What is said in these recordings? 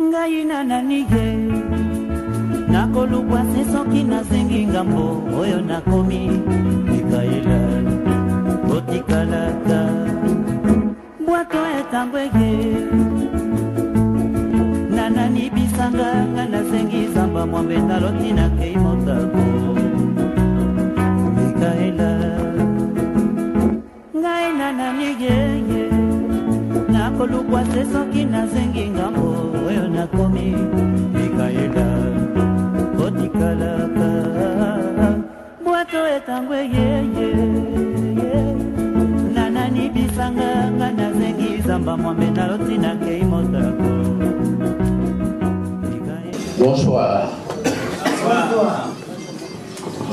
Ngaina nanige nakolukwa sesoki nasengi ngambo oyo nakomi Mikaela botikalaka bwato etangwege nanani bisanga nga nasengi zamba mwambe naloti nakei motako Mikaela ngaina nanige nakolukwa sesoki nasengi ngambo oyo nakomi Mikaela botikalaka bwato etangwe yeye nanani bisanga nga nasengi zamba mwambe naloti nakei motako. Bonsoir.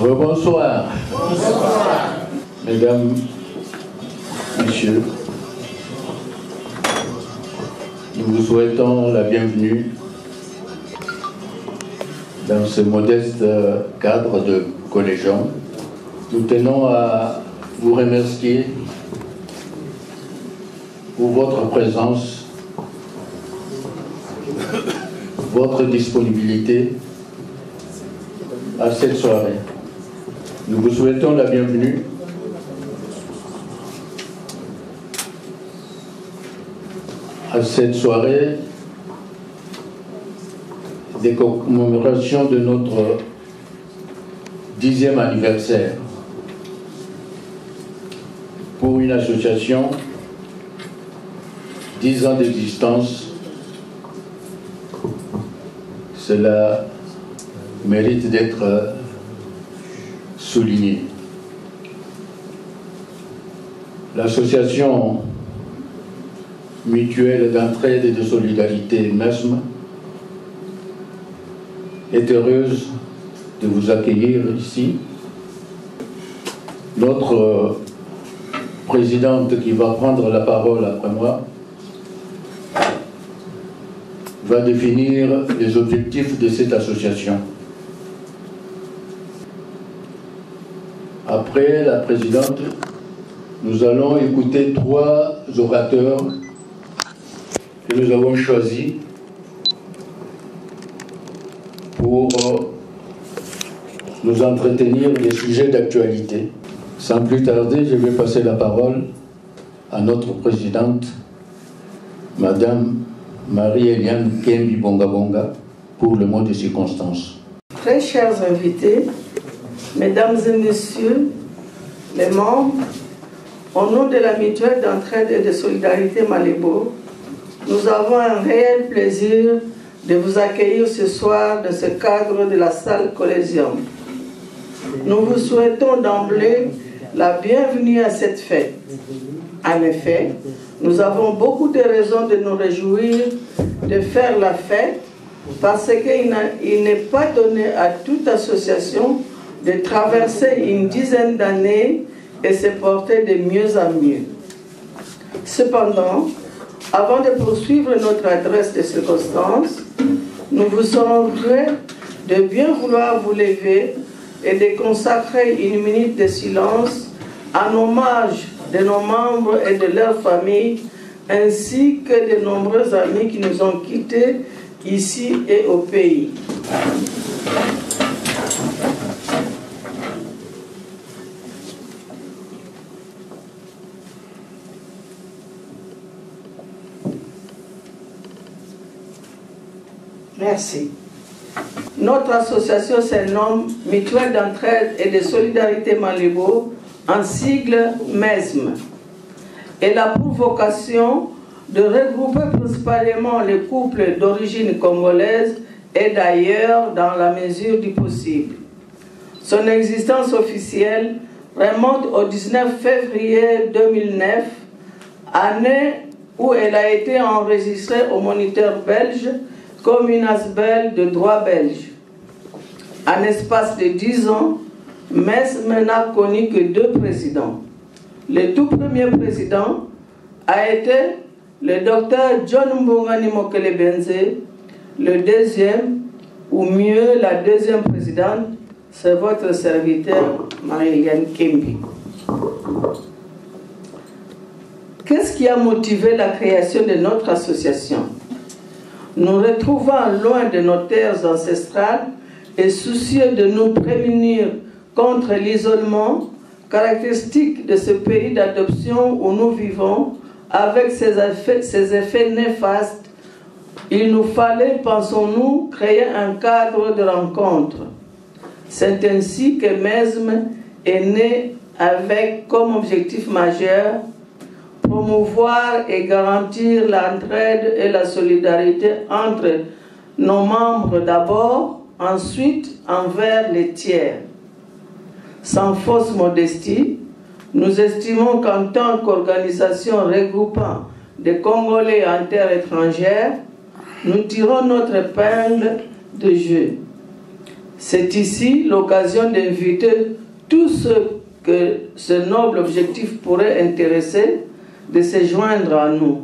Rebonsoir. Mesdames, Messieurs, nous vous souhaitons la bienvenue dans ce modeste cadre de collégion. Nous tenons à vous remercier pour votre présence, votre disponibilité à cette soirée. Nous vous souhaitons la bienvenue à cette soirée des commémorations de notre 10e anniversaire pour une association 10 ans d'existence. Cela mérite d'être souligné. L'association mutuelle d'entraide et de solidarité MESM est heureuse de vous accueillir ici. Notre présidente qui va prendre la parole après moi va définir les objectifs de cette association. Après la présidente, nous allons écouter 3 orateurs que nous avons choisis pour nous entretenir des sujets d'actualité. Sans plus tarder, je vais passer la parole à notre présidente, Madame Marie-Eliane Kembi Bonga pour le mot de circonstance. Très chers invités, Mesdames et Messieurs les membres, au nom de la mutuelle d'entraide et de solidarité Malébo, nous avons un réel plaisir de vous accueillir ce soir dans ce cadre de la salle Collégium. Nous vous souhaitons d'emblée la bienvenue à cette fête. En effet, nous avons beaucoup de raisons de nous réjouir de faire la fête parce qu'il n'est pas donné à toute association de traverser une dizaine d'années et se porter de mieux en mieux. Cependant, avant de poursuivre notre adresse de circonstances, nous vous serons gré de bien vouloir vous lever et de consacrer une minute de silence en hommage de nos membres et de leurs familles, ainsi que de nombreux amis qui nous ont quittés ici et au pays. Merci. Notre association se nomme Mutuelle d'entraide et de solidarité Malébo, en sigle MESM. Elle a pour vocation de regrouper principalement les couples d'origine congolaise et d'ailleurs dans la mesure du possible. Son existence officielle remonte au 19 février 2009, année où elle a été enregistrée au Moniteur belge comme une ASBEL de droit belge. En espace de 10 ans, MESM n'a connu que 2 présidents. Le tout premier président a été le docteur John Mbongani Mokele Benze. Le deuxième, ou mieux la deuxième présidente, c'est votre serviteur Marie-Eliane Kembi. Qu'est-ce qui a motivé la création de notre association? nous retrouvant loin de nos terres ancestrales et soucieux de nous prémunir contre l'isolement, caractéristique de ce pays d'adoption où nous vivons, avec ses effets néfastes, il nous fallait, pensons-nous, créer un cadre de rencontre. C'est ainsi que MESM est né avec comme objectif majeur promouvoir et garantir l'entraide et la solidarité entre nos membres d'abord, ensuite envers les tiers. Sans fausse modestie, nous estimons qu'en tant qu'organisation regroupant des Congolais en terre étrangère, nous tirons notre épingle de jeu. C'est ici l'occasion d'inviter tous ceux que ce noble objectif pourrait intéresser de se joindre à nous.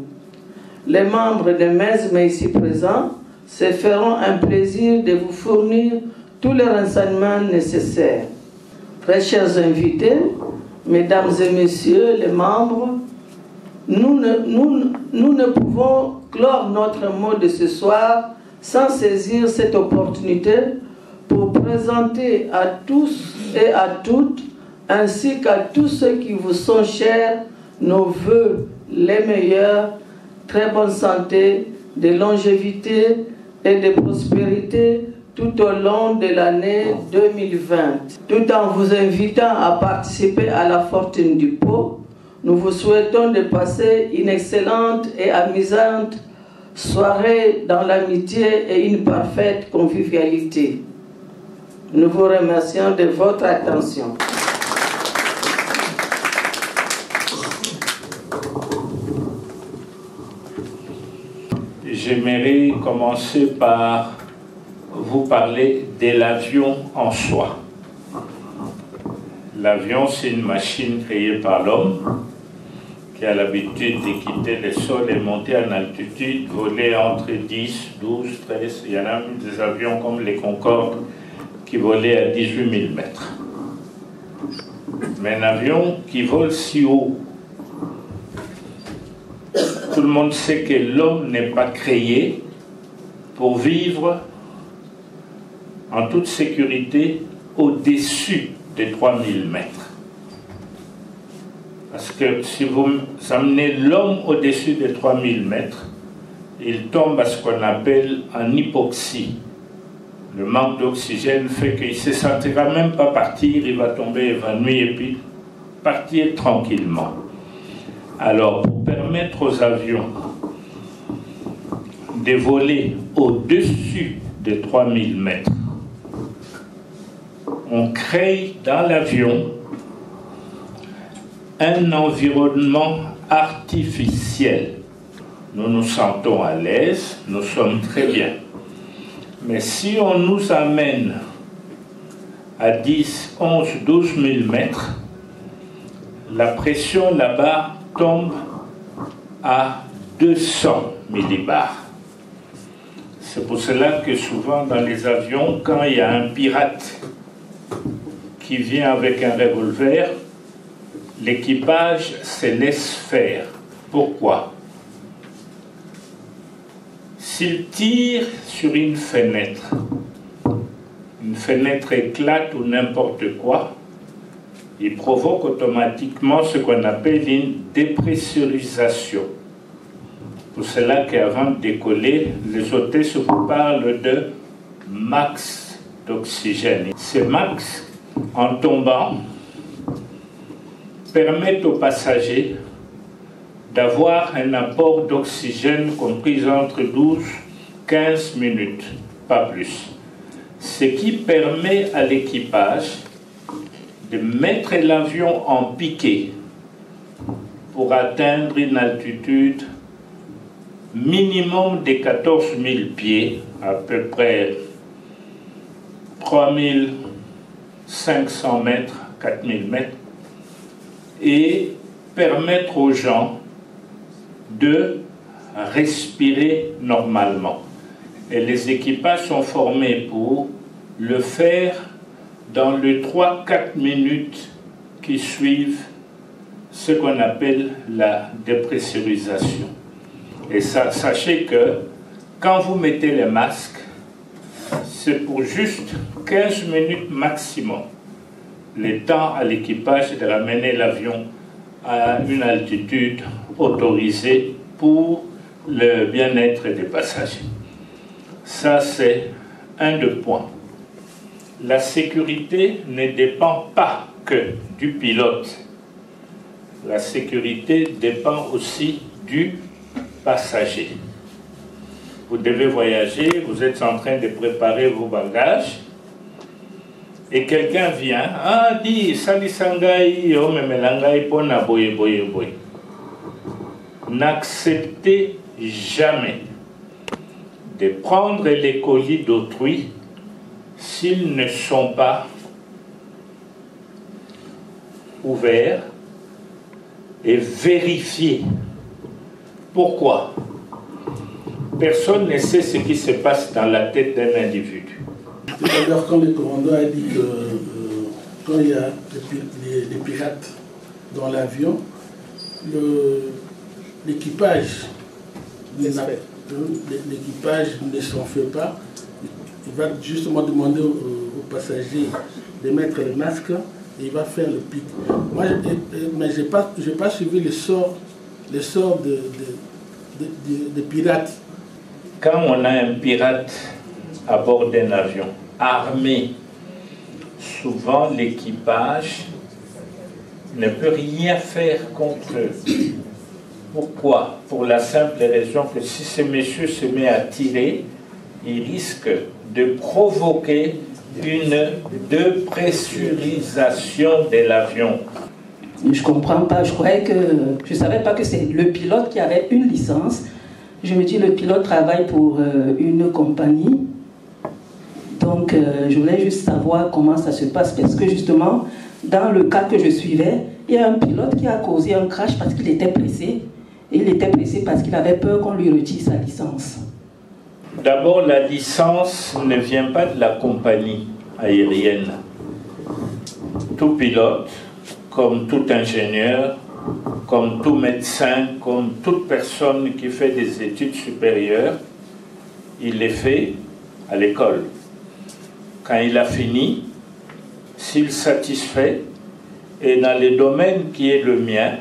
Les membres de MESM ici présents se feront un plaisir de vous fournir tous les renseignements nécessaires. Très chers invités, mesdames et messieurs les membres, nous ne pouvons clore notre mot de ce soir sans saisir cette opportunité pour présenter à tous et à toutes, ainsi qu'à tous ceux qui vous sont chers, nos vœux les meilleurs, très bonne santé, de longévité et de prospérité tout au long de l'année 2020. Tout en vous invitant à participer à la fortune du pot, nous vous souhaitons de passer une excellente et amusante soirée dans l'amitié et une parfaite convivialité. Nous vous remercions de votre attention. J'aimerais commencer par vous parler de l'avion en soi. L'avion, c'est une machine créée par l'homme qui a l'habitude de quitter le sol et monter en altitude, voler entre 10, 12, 13. Il y en a des avions comme les Concorde qui volaient à 18 000 mètres. Mais un avion qui vole si haut, tout le monde sait que l'homme n'est pas créé pour vivre en toute sécurité au-dessus des 3000 mètres. Parce que si vous amenez l'homme au-dessus des 3000 mètres, il tombe à ce qu'on appelle en hypoxie. Le manque d'oxygène fait qu'il ne se sentira même pas partir, il va tomber évanoui et puis partir tranquillement. Alors, pour permettre aux avions de voler au-dessus des 3000 mètres, on crée dans l'avion un environnement artificiel. Nous nous sentons à l'aise, nous sommes très bien. Mais si on nous amène à 10, 11, 12 000 mètres, la pression là-bas tombe à 200 millibars. C'est pour cela que souvent dans les avions, quand il y a un pirate qui vient avec un revolver, l'équipage se laisse faire. Pourquoi? S'il tire sur une fenêtre éclate ou n'importe quoi, il provoque automatiquement ce qu'on appelle une dépressurisation. Pour cela qu'avant de décoller, les hôtesses vous parlent de max d'oxygène. Ces max, en tombant, permettent aux passagers d'avoir un apport d'oxygène compris entre 12 et 15 minutes, pas plus. Ce qui permet à l'équipage de mettre l'avion en piqué pour atteindre une altitude minimum de 14 000 pieds, à peu près 3 500 mètres, 4 000 mètres, et permettre aux gens de respirer normalement. Et les équipages sont formés pour le faire dans les 3-4 minutes qui suivent ce qu'on appelle la dépressurisation. Et ça, sachez que quand vous mettez les masques, c'est pour juste 15 minutes maximum. Le temps à l'équipage de ramener l'avion à une altitude autorisée pour le bien-être des passagers. Ça, c'est un des points. La sécurité ne dépend pas que du pilote. La sécurité dépend aussi du passager. Vous devez voyager, vous êtes en train de préparer vos bagages, et quelqu'un vient, dit, Salisangai, Omemelangai, Pona, boye, boye, boye. N'acceptez jamais de prendre les colis d'autrui s'ils ne sont pas ouverts et vérifiés. Pourquoi? Personne ne sait ce qui se passe dans la tête d'un individu. Tout à l'heure, quand le commandant a dit que quand il y a des pirates dans l'avion, l'équipage ne s'en fait pas. Il va justement demander aux passagers de mettre le masque et il va faire le pic. Moi, mais je n'ai pas suivi le sort de pirates. Quand on a un pirate à bord d'un avion armé, souvent l'équipage ne peut rien faire contre eux. Pourquoi? Pour la simple raison que si ce monsieur se met à tirer, il risque de provoquer une dépressurisation de l'avion. Je ne comprends pas, je ne savais pas que c'est le pilote qui avait une licence. Je me dis, le pilote travaille pour une compagnie. Donc, je voulais juste savoir comment ça se passe. Parce que justement, dans le cas que je suivais, il y a un pilote qui a causé un crash parce qu'il était pressé. Et il était pressé parce qu'il avait peur qu'on lui retire sa licence. D'abord, la licence ne vient pas de la compagnie aérienne. Tout pilote, comme tout ingénieur, comme tout médecin, comme toute personne qui fait des études supérieures, il les fait à l'école. Quand il a fini, s'il satisfait, et dans le domaine qui est le mien,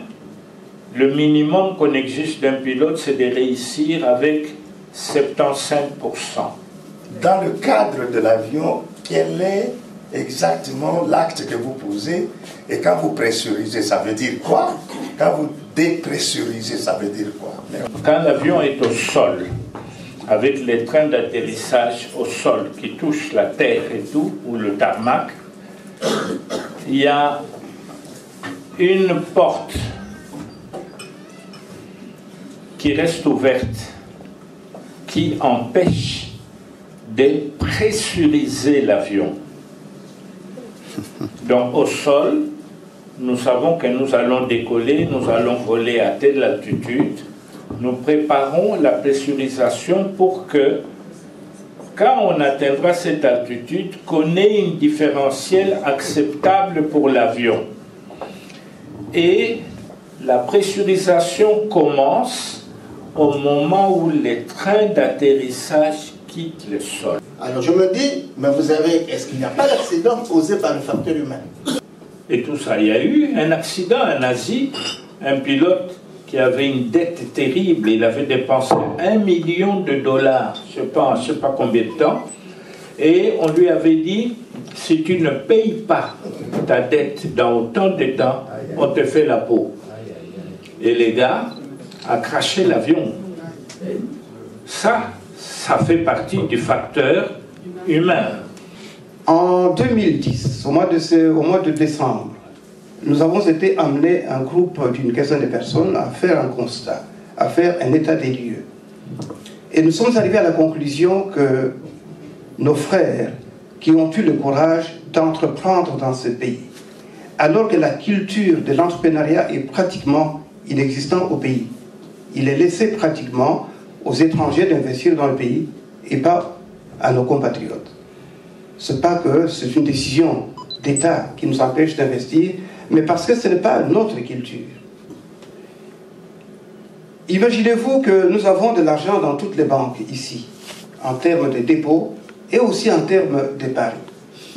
le minimum qu'on exige d'un pilote, c'est de réussir avec 75%. Dans le cadre de l'avion, quel est exactement l'acte que vous posez? Et quand vous pressurisez, ça veut dire quoi? Quand vous dépressurisez, ça veut dire quoi? Quand l'avion est au sol, avec les trains d'atterrissage au sol qui touchent la terre et tout, ou le tarmac, il y a une porte qui reste ouverte, qui empêche de pressuriser l'avion. Donc au sol, nous savons que nous allons décoller, nous allons voler à telle altitude. Nous préparons la pressurisation pour que, quand on atteindra cette altitude, qu'on ait une différentielle acceptable pour l'avion. Et la pressurisation commence au moment où les trains d'atterrissage quittent le sol. Alors je me dis, mais est-ce qu'il n'y a pas d'accident causé par le facteur humain? Et tout ça, il y a eu un accident en Asie, un pilote qui avait une dette terrible, il avait dépensé $1 million, je pense, je ne sais pas combien de temps, et on lui avait dit, si tu ne payes pas ta dette dans autant de temps, on te fait la peau. Et les gars a craché l'avion. Ça fait partie du facteur humain. En 2010, au mois de décembre, nous avons été amenés, un groupe d'une quinzaine de personnes, à faire un constat, à faire un état des lieux. Et nous sommes arrivés à la conclusion que nos frères qui ont eu le courage d'entreprendre dans ce pays, alors que la culture de l'entrepreneuriat est pratiquement inexistante au pays, il est laissé pratiquement aux étrangers d'investir dans le pays et pas à nos compatriotes. Ce n'est pas que c'est une décision d'État qui nous empêche d'investir, mais parce que ce n'est pas notre culture. Imaginez-vous que nous avons de l'argent dans toutes les banques ici, en termes de dépôt et aussi en termes d'épargne.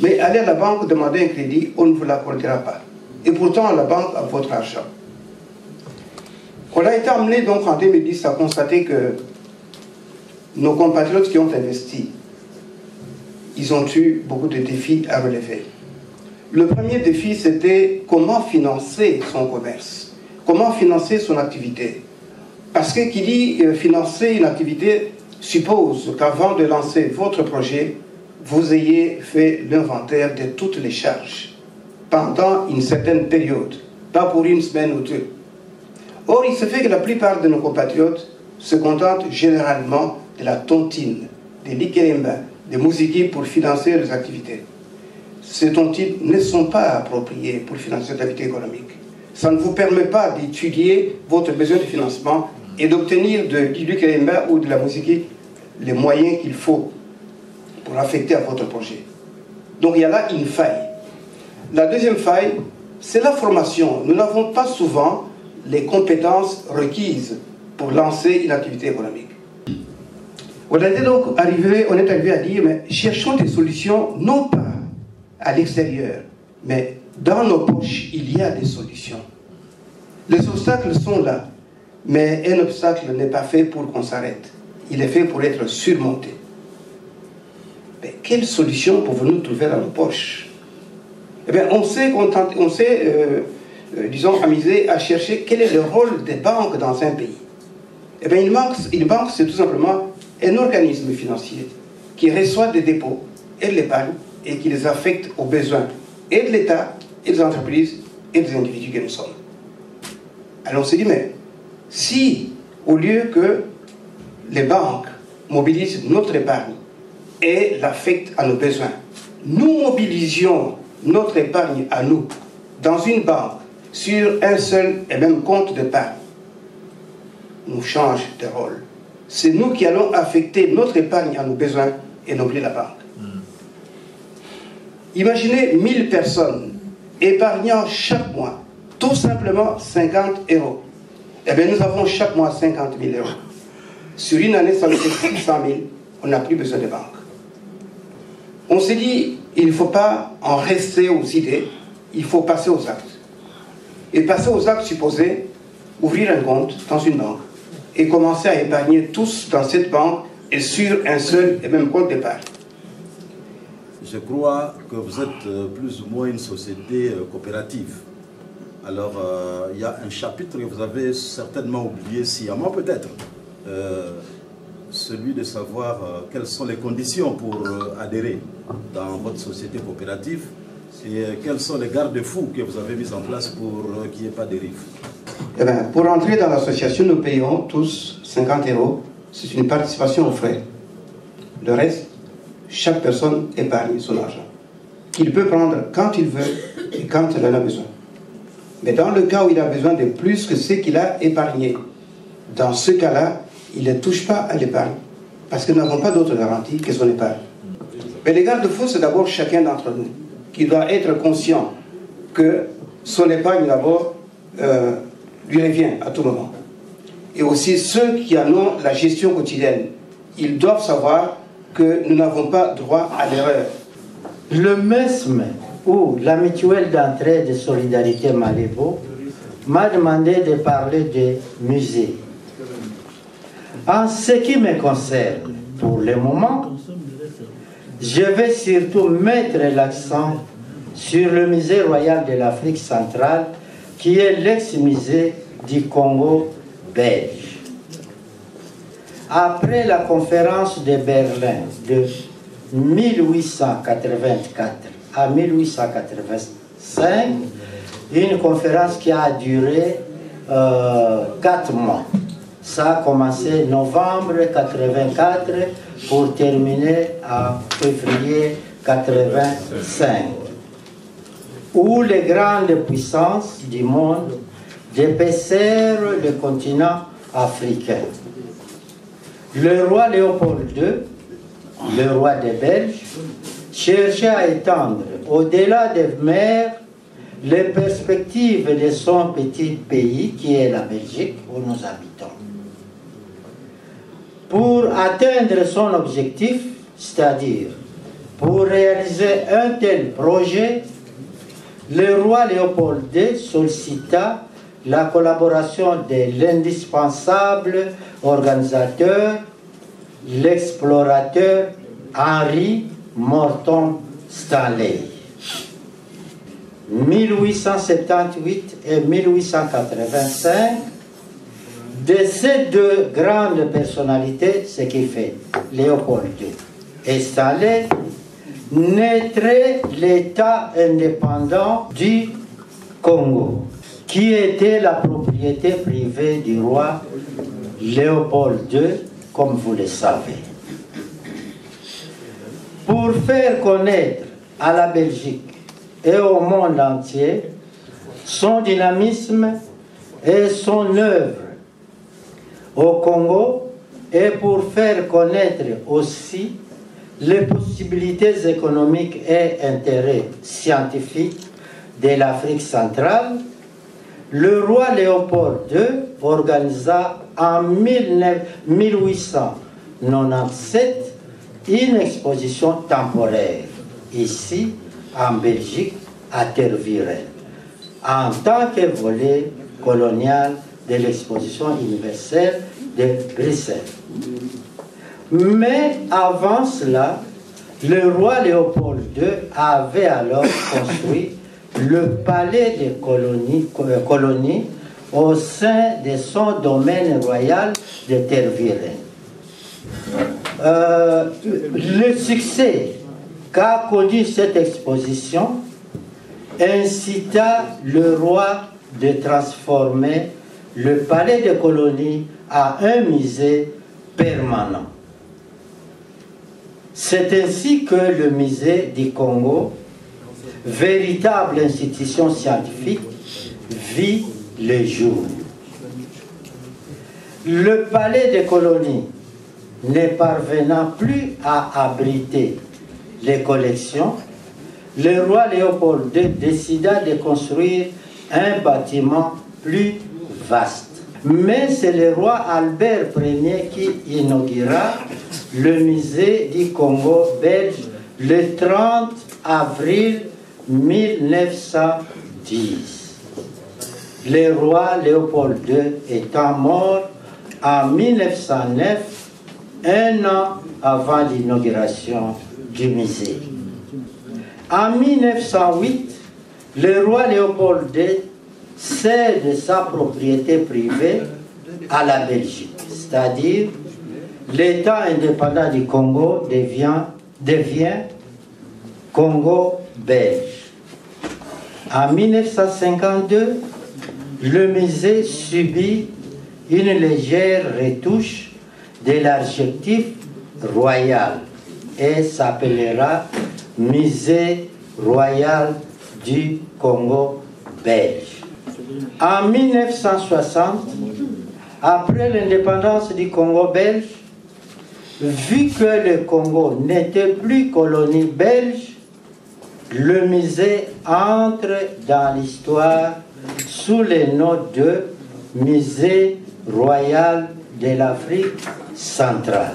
Mais allez à la banque demander un crédit, on ne vous l'accordera pas. Et pourtant, la banque a votre argent. On a été amené donc en 2010 à constater que nos compatriotes qui ont investi, ils ont eu beaucoup de défis à relever. Le premier défi, c'était comment financer son commerce, comment financer son activité. Parce que qui dit financer une activité suppose qu'avant de lancer votre projet, vous ayez fait l'inventaire de toutes les charges pendant une certaine période, pas pour une semaine ou deux. Or, il se fait que la plupart de nos compatriotes se contentent généralement de la tontine, des likérimba, des musiques pour financer leurs activités. Ces tontines ne sont pas appropriées pour financer l'activité économique. Ça ne vous permet pas d'étudier votre besoin de financement et d'obtenir du likérimba ou de la musique les moyens qu'il faut pour affecter à votre projet. Donc il y a là une faille. La deuxième faille, c'est la formation. Nous n'avons pas souvent les compétences requises pour lancer une activité économique. On est arrivé à dire, mais cherchons des solutions, non pas à l'extérieur, mais dans nos poches, il y a des solutions. Les obstacles sont là, mais un obstacle n'est pas fait pour qu'on s'arrête. Il est fait pour être surmonté. Mais quelle solution pouvons-nous trouver dans nos poches? Eh bien, on s'est amusé à chercher quel est le rôle des banques dans un pays. Eh bien, une banque, c'est tout simplement un organisme financier qui reçoit des dépôts et de l'épargne et qui les affecte aux besoins et de l'État, et des entreprises, et des individus que nous sommes. Alors on s'est dit, mais si, au lieu que les banques mobilisent notre épargne et l'affectent à nos besoins, nous mobilisions notre épargne à nous, dans une banque, sur un seul et même compte d'épargne, on change de rôle. C'est nous qui allons affecter notre épargne à nos besoins et non plus la banque. Imaginez 1000 personnes épargnant chaque mois, tout simplement 50 €. Eh bien, nous avons chaque mois 50 000 €. Sur une année, ça nous fait 600 000. On n'a plus besoin de banque. On s'est dit, il ne faut pas en rester aux idées, il faut passer aux actes. Et passer aux actes supposait ouvrir un compte dans une banque et commencer à épargner tous dans cette banque et sur un seul et même compte d'épargne. Je crois que vous êtes plus ou moins une société coopérative. Alors, il y a un chapitre que vous avez certainement oublié sciemment peut-être, celui de savoir quelles sont les conditions pour adhérer dans votre société coopérative et quels sont les garde-fous que vous avez mis en place pour qu'il n'y ait pas de dérive. Eh bien, pour entrer dans l'association, nous payons tous 50 €. C'est une participation aux frais. Le reste, chaque personne épargne son argent, qu'il peut prendre quand il veut et quand il en a besoin. Mais dans le cas où il a besoin de plus que ce qu'il a épargné, dans ce cas-là, il ne touche pas à l'épargne, parce que nous n'avons pas d'autre garantie que son épargne. Mais les garde-fous, c'est d'abord chacun d'entre nous, qui doit être conscient que son épargne, d'abord, lui revient à tout moment. Et aussi ceux qui en ont la gestion quotidienne, ils doivent savoir que nous n'avons pas droit à l'erreur. Le MESM, ou la mutuelle d'entraide et de solidarité Malébo, m'a demandé de parler des musées. En ce qui me concerne, pour le moment, je vais surtout mettre l'accent sur le musée royal de l'Afrique centrale, qui est l'ex-musée du Congo belge. Après la conférence de Berlin de 1884 à 1885, une conférence qui a duré 4 mois. Ça a commencé en novembre 84 pour terminer en février 85, où les grandes puissances du monde dépassèrent le continent africain. Le roi Léopold II, le roi des Belges, cherchait à étendre au-delà des mers les perspectives de son petit pays qui est la Belgique où nous habitons. pour atteindre son objectif, c'est-à-dire pour réaliser un tel projet, le roi Léopold II sollicita la collaboration de l'indispensable organisateur, l'explorateur Henry Morton Stanley. 1878 et 1885, de ces deux grandes personnalités, ce qui fait Léopold II et Stanley, naîtrait l'État indépendant du Congo, qui était la propriété privée du roi Léopold II, comme vous le savez. Pour faire connaître à la Belgique et au monde entier son dynamisme et son œuvre au Congo, et pour faire connaître aussi les possibilités économiques et intérêts scientifiques de l'Afrique centrale, le roi Léopold II organisa en 1897 une exposition temporaire ici en Belgique, à Tervuren, en tant que volet colonial de l'exposition universelle de Bruxelles. Mais avant cela, le roi Léopold II avait alors construit le palais des colonies au sein de son domaine royal de Tervuren. Le succès qu'a connu cette exposition incita le roi de transformer le palais des colonies en un musée permanent. C'est ainsi que le musée du Congo, véritable institution scientifique, vit le jour. Le palais des colonies, ne parvenant plus à abriter les collections, le roi Léopold II décida de construire un bâtiment plus vaste. Mais c'est le roi Albert Ier qui inaugura le musée du Congo belge le 30 avril 1910. Le roi Léopold II étant mort en 1909, un an avant l'inauguration du musée. En 1908, le roi Léopold II cède sa propriété privée à la Belgique, c'est-à-dire l'État indépendant du Congo devient Congo belge. En 1952, le musée subit une légère retouche de l'adjectif royal et s'appellera Musée royal du Congo belge. En 1960, après l'indépendance du Congo belge, vu que le Congo n'était plus colonie belge, le musée entre dans l'histoire sous le nom de Musée royal de l'Afrique centrale.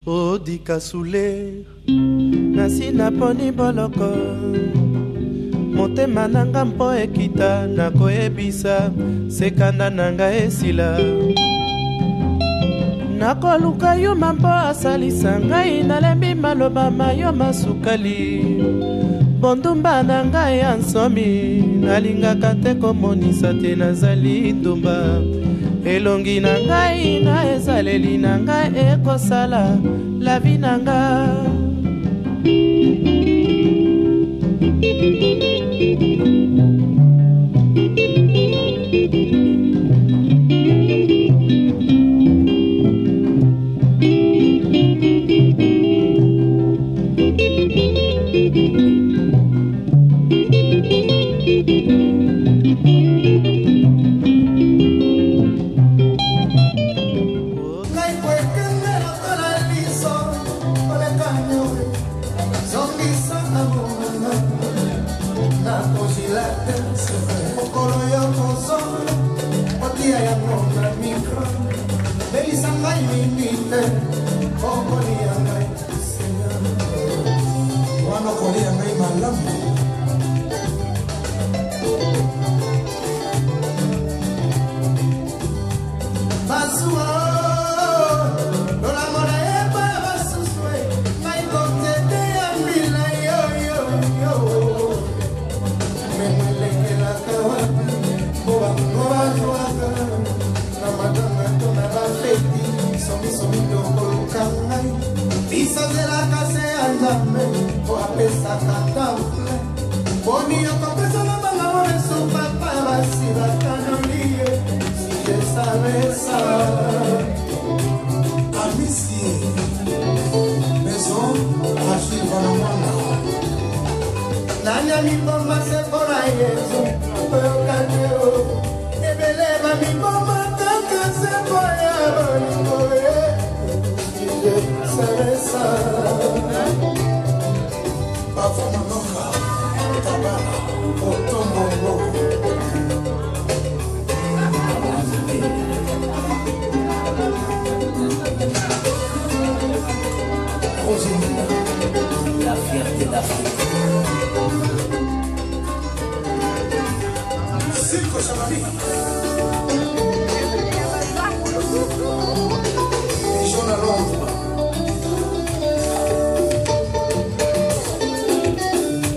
Odika Soule nasi naponi boloko motema nanga mpo ekita nakoyebisa sekanda nanga esila nakoluka yo mampo asalisa ngai nalembi maloba mayo masukali bondumba na ngai ya nsomi nalingaka te komonisa te nazali ndumba elongi na ngai na ezaleli na ngai ekosala la vie na ngai La fierté d'Afrique. Circo Chamami. Région à Londres.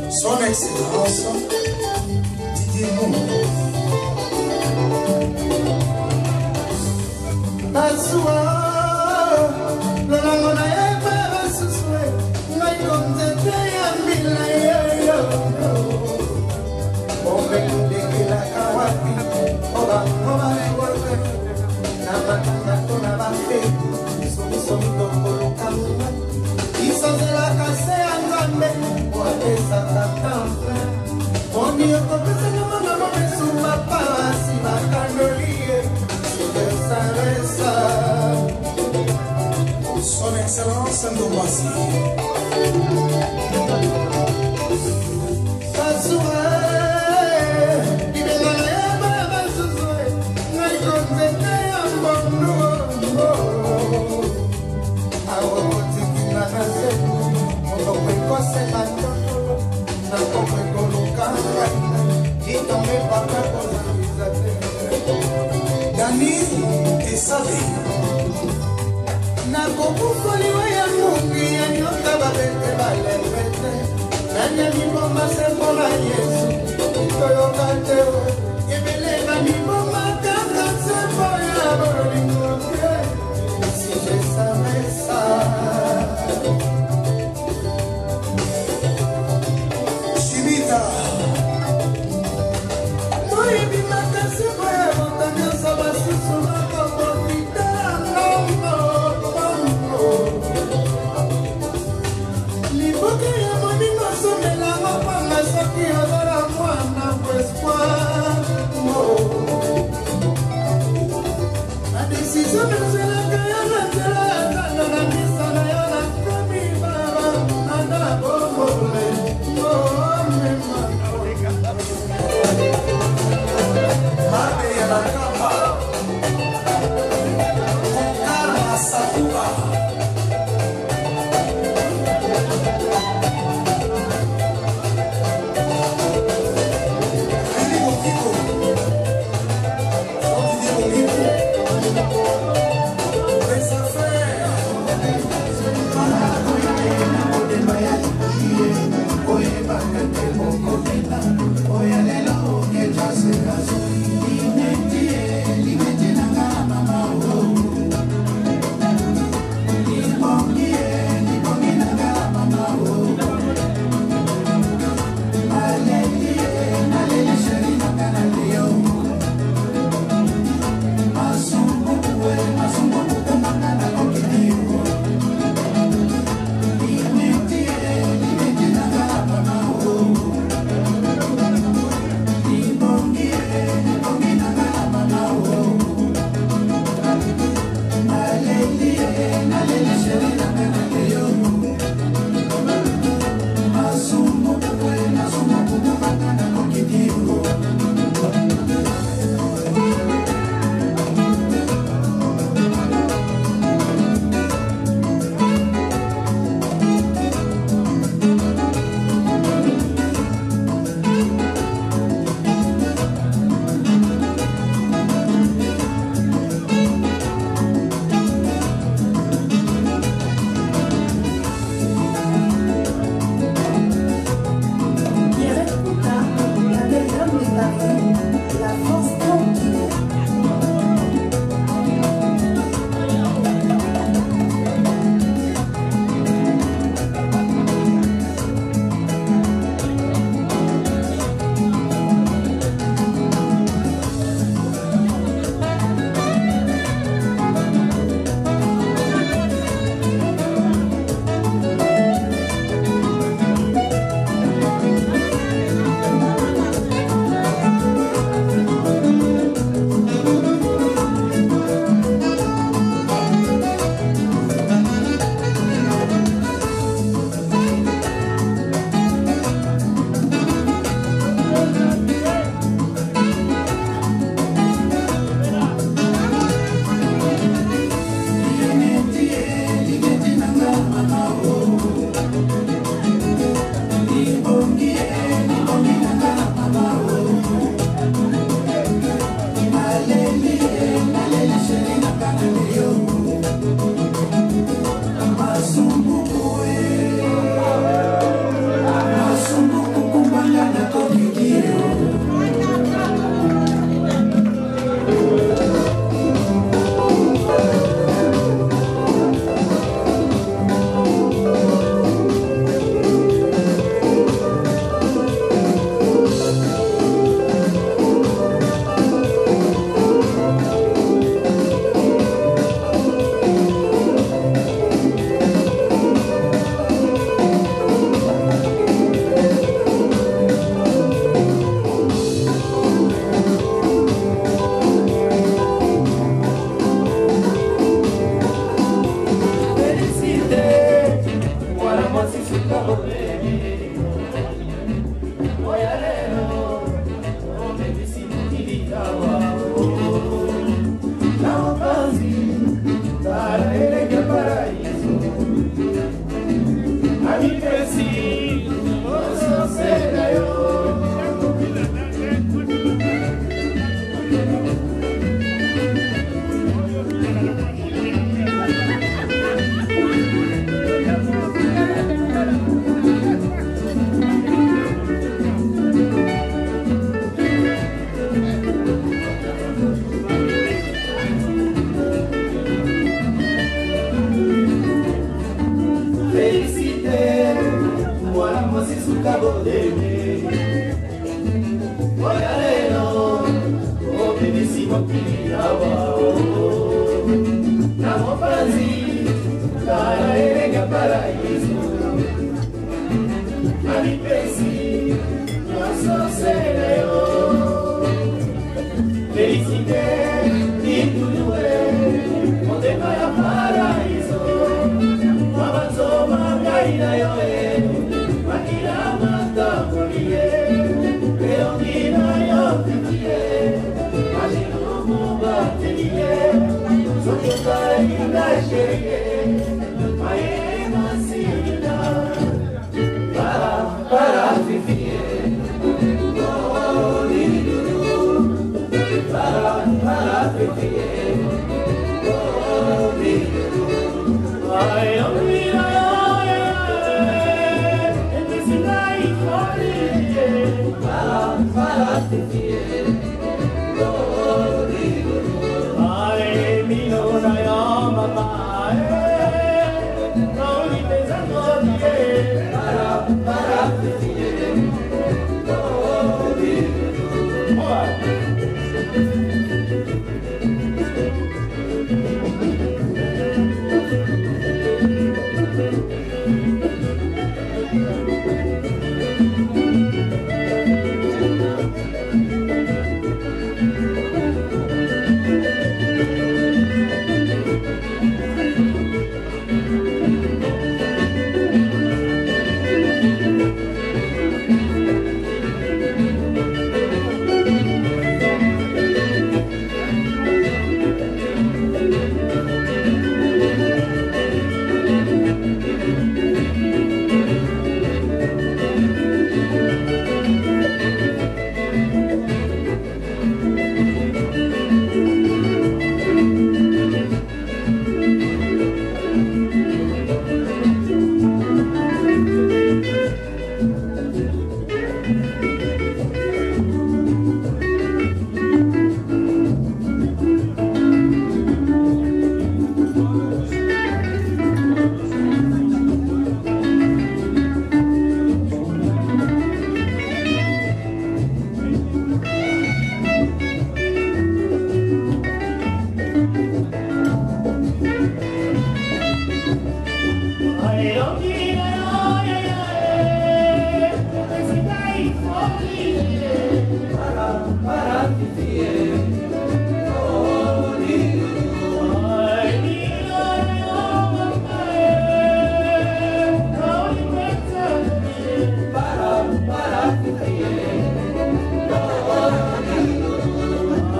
Son Excellence Didier Moumou. Son Excellence Ndomasi. Dani et Savé. Nakokufoliwa ya mungi ya nyota babete balembete. Nanya miboma sembona Yesu. Itoyoka teo. Ebelela miboma kaka sembo ya bolingoke. Si je savais ça. Chimita. Moi bimaka sembo ya botanya sabasusu makobita. Liboke ya moningo somela mapanga soki ozala mwana espoir.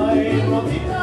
Ay,